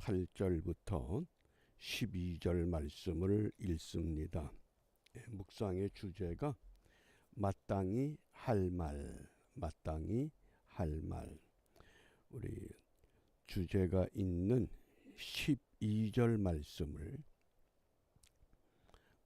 8절부터 12절 말씀을 읽습니다. 묵상의 주제가 마땅히 할 말, 마땅히 할 말. 우리 주제가 있는 12절 말씀을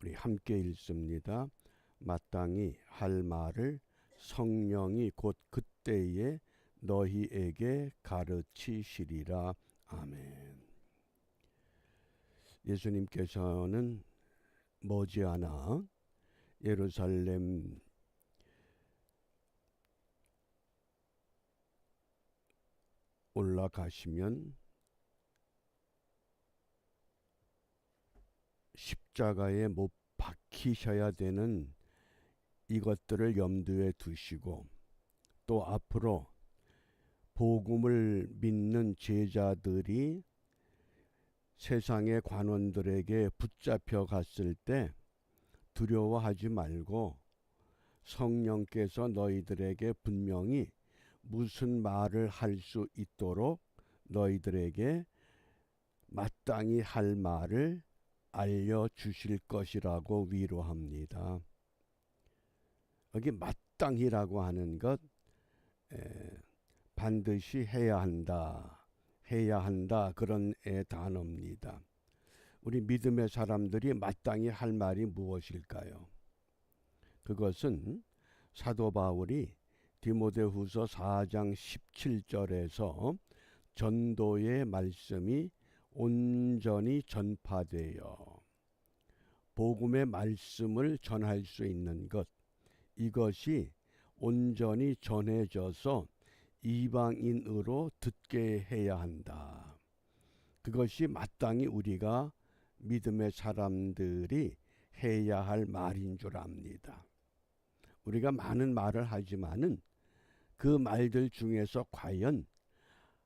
우리 함께 읽습니다. 마땅히 할 말을 성령이 곧 그때에 너희에게 가르치시리라. 아멘. 예수님께서는 머지않아 예루살렘 올라가시면 십자가에 못 박히셔야 되는 이것들을 염두에 두시고, 또 앞으로 복음을 믿는 제자들이 세상의 관원들에게 붙잡혀 갔을 때 두려워하지 말고 성령께서 너희들에게 분명히 무슨 말을 할 수 있도록 너희들에게 마땅히 할 말을 알려주실 것이라고 위로합니다. 여기 마땅히라고 하는 것, 반드시 해야 한다, 그런 단어입니다. 우리 믿음의 사람들이 마땅히 할 말이 무엇일까요? 그것은 사도 바울이 디모데후서 4장 17절에서 전도의 말씀이 온전히 전파되어 복음의 말씀을 전할 수 있는 것, 이것이 온전히 전해져서 이방인으로 듣게 해야 한다. 그것이 마땅히 우리가 믿음의 사람들이 해야 할 말인 줄 압니다. 우리가 많은 말을 하지만은 그 말들 중에서 과연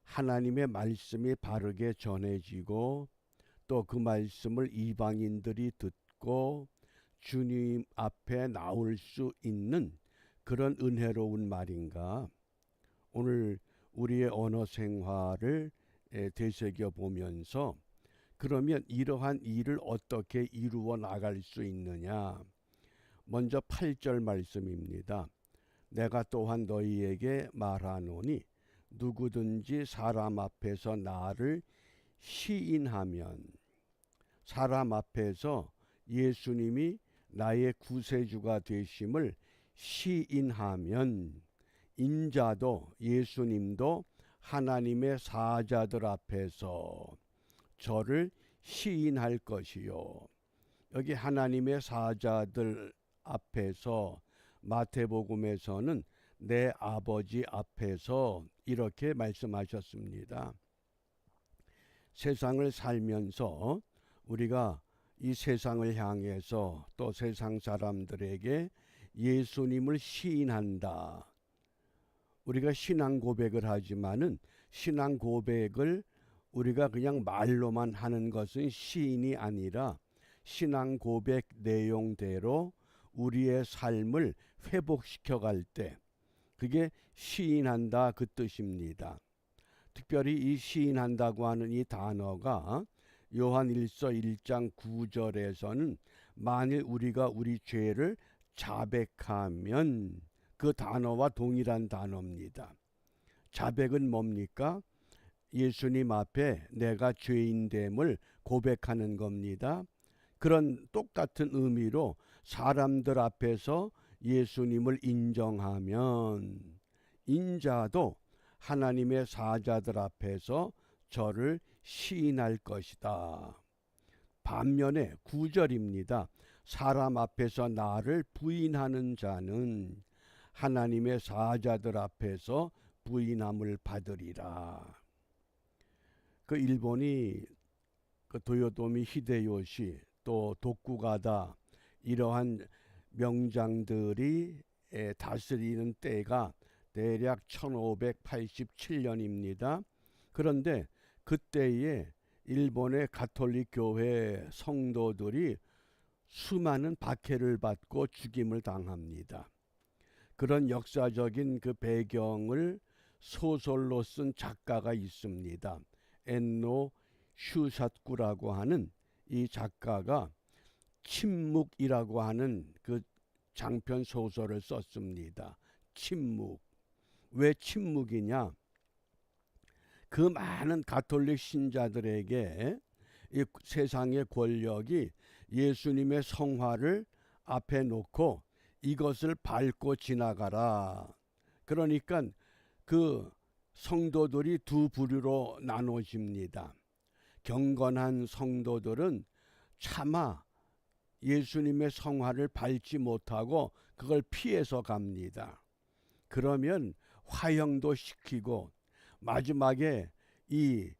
하나님의 말씀이 바르게 전해지고 또 그 말씀을 이방인들이 듣고 주님 앞에 나올 수 있는 그런 은혜로운 말인가? 오늘 우리의 언어 생활을 되새겨 보면서 그러면 이러한 일을 어떻게 이루어 나갈 수 있느냐? 먼저 8절 말씀입니다. 내가 또한 너희에게 말하노니 누구든지 사람 앞에서 나를 시인하면, 사람 앞에서 예수님이 나의 구세주가 되심을 시인하면 인자도 예수님도 하나님의 사자들 앞에서 저를 시인할 것이요. 여기 하나님의 사자들 앞에서 마태복음에서는 내 아버지 앞에서 이렇게 말씀하셨습니다. 세상을 살면서 우리가 이 세상을 향해서 또 세상 사람들에게 예수님을 시인한다. 우리가 신앙 고백을 하지만은 신앙 고백을 우리가 그냥 말로만 하는 것은 시인이 아니라 신앙 고백 내용대로 우리의 삶을 회복시켜 갈 때 그게 시인한다, 그 뜻입니다. 특별히 이 시인한다고 하는 이 단어가 요한일서 1장 9절에서는 만일 우리가 우리 죄를 자백하면, 그 단어와 동일한 단어입니다. 자백은 뭡니까? 예수님 앞에 내가 죄인됨을 고백하는 겁니다. 그런 똑같은 의미로 사람들 앞에서 예수님을 인정하면 인자도 하나님의 사자들 앞에서 저를 시인할 것이다. 반면에 9절입니다. 사람 앞에서 나를 부인하는 자는 하나님의 사자들 앞에서 부인함을 받으리라. 그 일본이 그 도요토미 히데요시 또 도쿠가다 이러한 명장들이 다스리는 때가 대략 1587년입니다. 그런데 그때에 일본의 가톨릭 교회 성도들이 수많은 박해를 받고 죽임을 당합니다. 그런 역사적인 그 배경을 소설로 쓴 작가가 있습니다. 엔노 슈사쿠라고 하는 이 작가가 침묵이라고 하는 그 장편 소설을 썼습니다. 침묵. 왜 침묵이냐? 그 많은 가톨릭 신자들에게 이 세상의 권력이 예수님의 성화를 앞에 놓고 이것을 밟고 지나가라. 그러니까 그 성도들이 두 부류로 나눠집니다. 경건한 성도들은 차마 예수님의 성화를 밟지 못하고 그걸 피해서 갑니다. 그러면 화형도 시키고 마지막에 이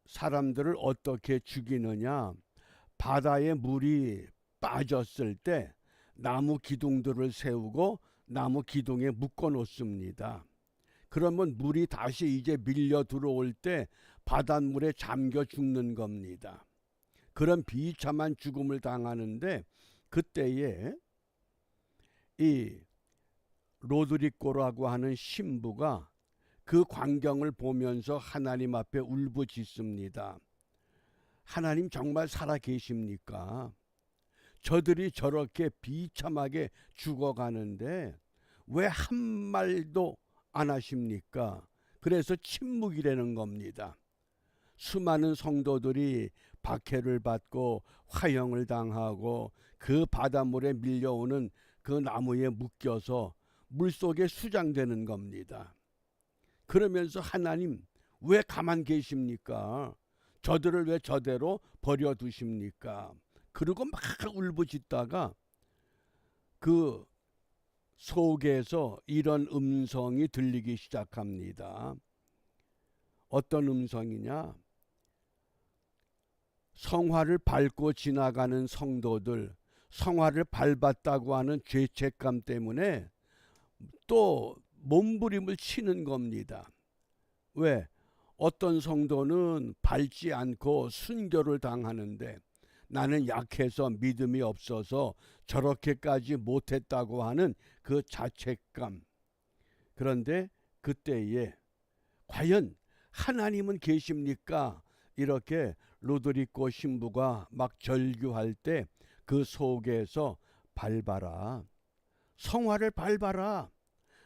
사람들을 어떻게 죽이느냐? 바다에 물이 빠졌을 때 나무 기둥들을 세우고 나무 기둥에 묶어 놓습니다. 그러면 물이 다시 이제 밀려 들어올 때 바닷물에 잠겨 죽는 겁니다. 그런 비참한 죽음을 당하는데 그때에 이 로드리고라고 하는 신부가 그 광경을 보면서 하나님 앞에 울부짖습니다. 하나님 정말 살아 계십니까? 저들이 저렇게 비참하게 죽어가는데 왜 한 말도 안 하십니까? 그래서 침묵이라는 겁니다. 수많은 성도들이 박해를 받고 화형을 당하고 그 바닷물에 밀려오는 그 나무에 묶여서 물속에 수장되는 겁니다. 그러면서 하나님 왜 가만 계십니까? 저들을 왜 저대로 버려두십니까? 그리고 막 울부짖다가 그 속에서 이런 음성이 들리기 시작합니다. 어떤 음성이냐? 성화를 밟고 지나가는 성도들, 성화를 밟았다고 하는 죄책감 때문에 또 몸부림을 치는 겁니다. 왜? 어떤 성도는 밟지 않고 순교를 당하는데 나는 약해서 믿음이 없어서 저렇게까지 못했다고 하는 그 자책감. 그런데 그때에 과연 하나님은 계십니까? 이렇게 로드리고 신부가 막 절규할 때 그 속에서 밟아라. 성화를 밟아라.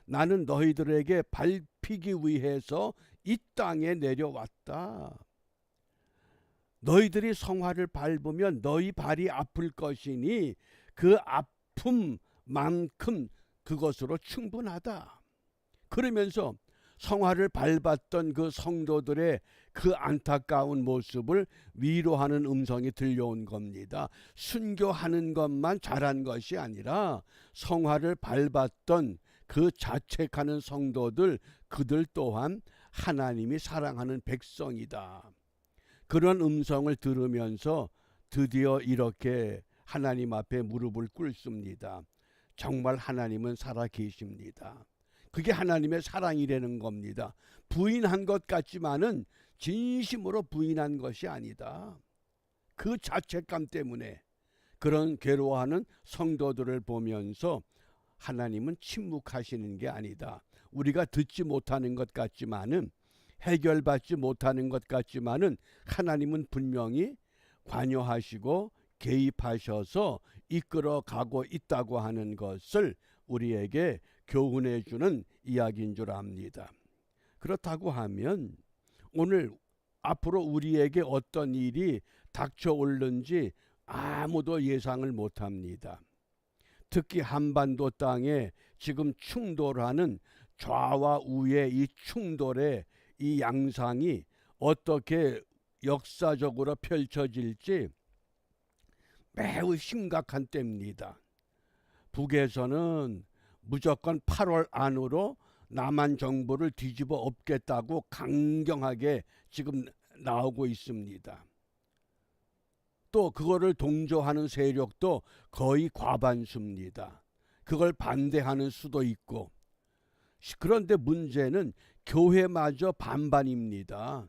나는 너희들에게 밟히기 위해서 이 땅에 내려왔다. 너희들이 성화를 밟으면 너희 발이 아플 것이니 그 아픔만큼 그것으로 충분하다. 그러면서 성화를 밟았던 그 성도들의 그 안타까운 모습을 위로하는 음성이 들려온 겁니다. 순교하는 것만 잘한 것이 아니라 성화를 밟았던 그 자책하는 성도들, 그들 또한 하나님이 사랑하는 백성이다. 그런 음성을 들으면서 드디어 이렇게 하나님 앞에 무릎을 꿇습니다. 정말 하나님은 살아 계십니다. 그게 하나님의 사랑이라는 겁니다. 부인한 것 같지만은 진심으로 부인한 것이 아니다. 그 자책감 때문에 그런 괴로워하는 성도들을 보면서 하나님은 침묵하시는 게 아니다. 우리가 듣지 못하는 것 같지만은, 해결받지 못하는 것 같지만은 하나님은 분명히 관여하시고 개입하셔서 이끌어가고 있다고 하는 것을 우리에게 교훈해 주는 이야기인 줄 압니다. 그렇다고 하면 오늘 앞으로 우리에게 어떤 일이 닥쳐올는지 아무도 예상을 못합니다. 특히 한반도 땅에 지금 충돌하는 좌와 우의 이 충돌의 이 양상이 어떻게 역사적으로 펼쳐질지 매우 심각한 때입니다. 북에서는 무조건 8월 안으로 남한 정부를 뒤집어 엎겠다고 강경하게 지금 나오고 있습니다. 또 그거를 동조하는 세력도 거의 과반수입니다. 그걸 반대하는 수도 있고. 그런데 문제는 교회마저 반반입니다.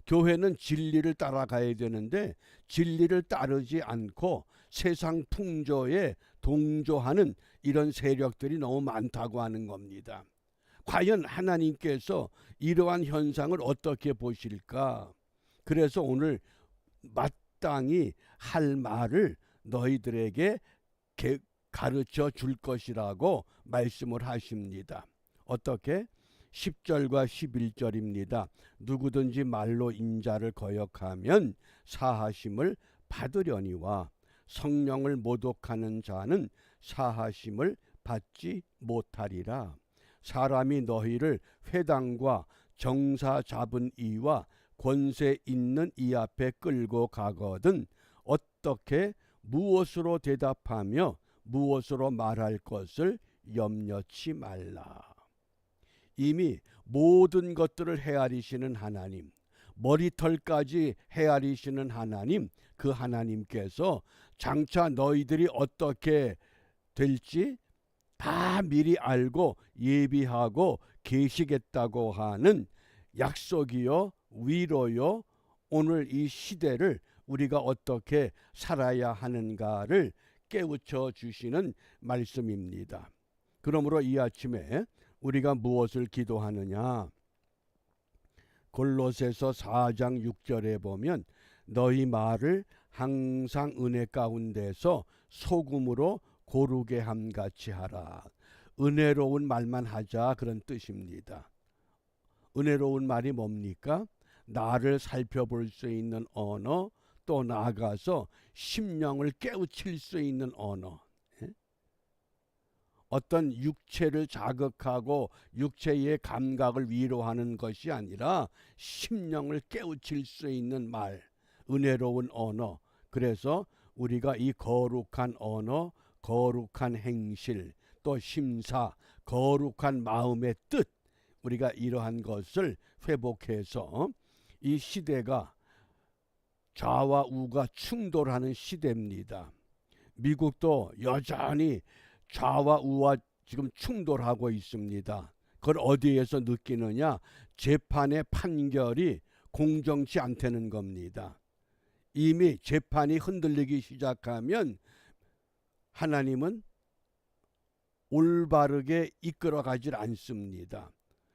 교회는 진리를 따라가야 되는데 진리를 따르지 않고 세상 풍조에 동조하는 이런 세력들이 너무 많다고 하는 겁니다. 과연 하나님께서 이러한 현상을 어떻게 보실까? 그래서 오늘 마땅히 할 말을 너희들에게 가르쳐 줄 것이라고 말씀을 하십니다. 어떻게? 10절과 11절입니다. 누구든지 말로 인자를 거역하면 사하심을 받으려니와 성령을 모독하는 자는 사하심을 받지 못하리라. 사람이 너희를 회당과 정사 잡은 이와 권세 있는 이 앞에 끌고 가거든 어떻게 무엇으로 대답하며 무엇으로 말할 것을 염려치 말라. 이미 모든 것들을 헤아리시는 하나님, 머리털까지 헤아리시는 하나님, 그 하나님께서 장차 너희들이 어떻게 될지 다 미리 알고 예비하고 계시겠다고 하는 약속이요, 위로요, 오늘 이 시대를 우리가 어떻게 살아야 하는가를 깨우쳐 주시는 말씀입니다. 그러므로 이 아침에 우리가 무엇을 기도하느냐? 골로새서 4장 6절에 보면 너희 말을 항상 은혜 가운데서 소금으로 고르게 함같이 하라. 은혜로운 말만 하자, 그런 뜻입니다. 은혜로운 말이 뭡니까? 나를 살펴볼 수 있는 언어, 또 나아가서 심령을 깨우칠 수 있는 언어. 어떤 육체를 자극하고 육체의 감각을 위로하는 것이 아니라 심령을 깨우칠 수 있는 말, 은혜로운 언어. 그래서 우리가 이 거룩한 언어, 거룩한 행실, 또 심사, 거룩한 마음의 뜻, 우리가 이러한 것을 회복해서 이 시대가 좌와 우가 충돌하는 시대입니다. 미국도 여전히 좌와 우와 지금 충돌하고 있습니다. 그걸 어디에서 느끼느냐? 재판의 판결이 공정치 않다는 겁니다. 이미 재판이 흔들리기 시작하면 하나님은 올바르게 이끌어가질 않습니다.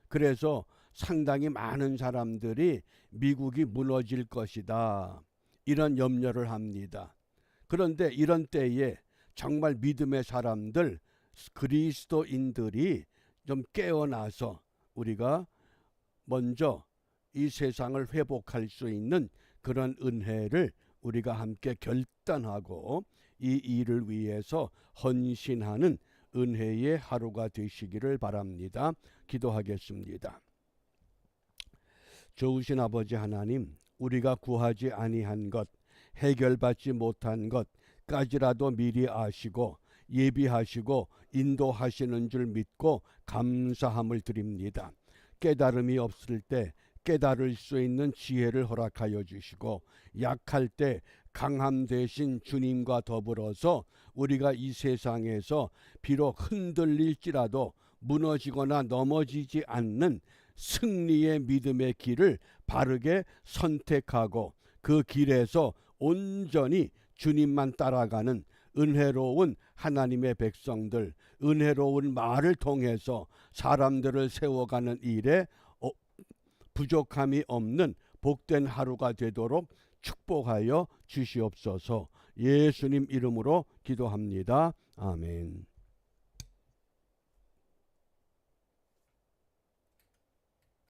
그래서 상당히 많은 사람들이 미국이 무너질 것이다, 이런 염려를 합니다. 그런데 이런 때에 정말 믿음의 사람들, 그리스도인들이 좀 깨어나서 우리가 먼저 이 세상을 회복할 수 있는 그런 은혜를 우리가 함께 결단하고 이 일을 위해서 헌신하는 은혜의 하루가 되시기를 바랍니다. 기도하겠습니다. 좋으신 아버지 하나님, 우리가 구하지 아니한 것, 해결받지 못한 것까지라도 미리 아시고 예비하시고 인도하시는 줄 믿고 감사함을 드립니다. 깨달음이 없을 때 깨달을 수 있는 지혜를 허락하여 주시고, 약할 때 강함 되신 주님과 더불어서 우리가 이 세상에서 비록 흔들릴지라도 무너지거나 넘어지지 않는 승리의 믿음의 길을 바르게 선택하고 그 길에서 온전히 주님만 따라가는 은혜로운 하나님의 백성들, 은혜로운 말을 통해서 사람들을 세워가는 일에 부족함이 없는 복된 하루가 되도록 축복하여 주시옵소서. 예수님 이름으로 기도합니다. 아멘.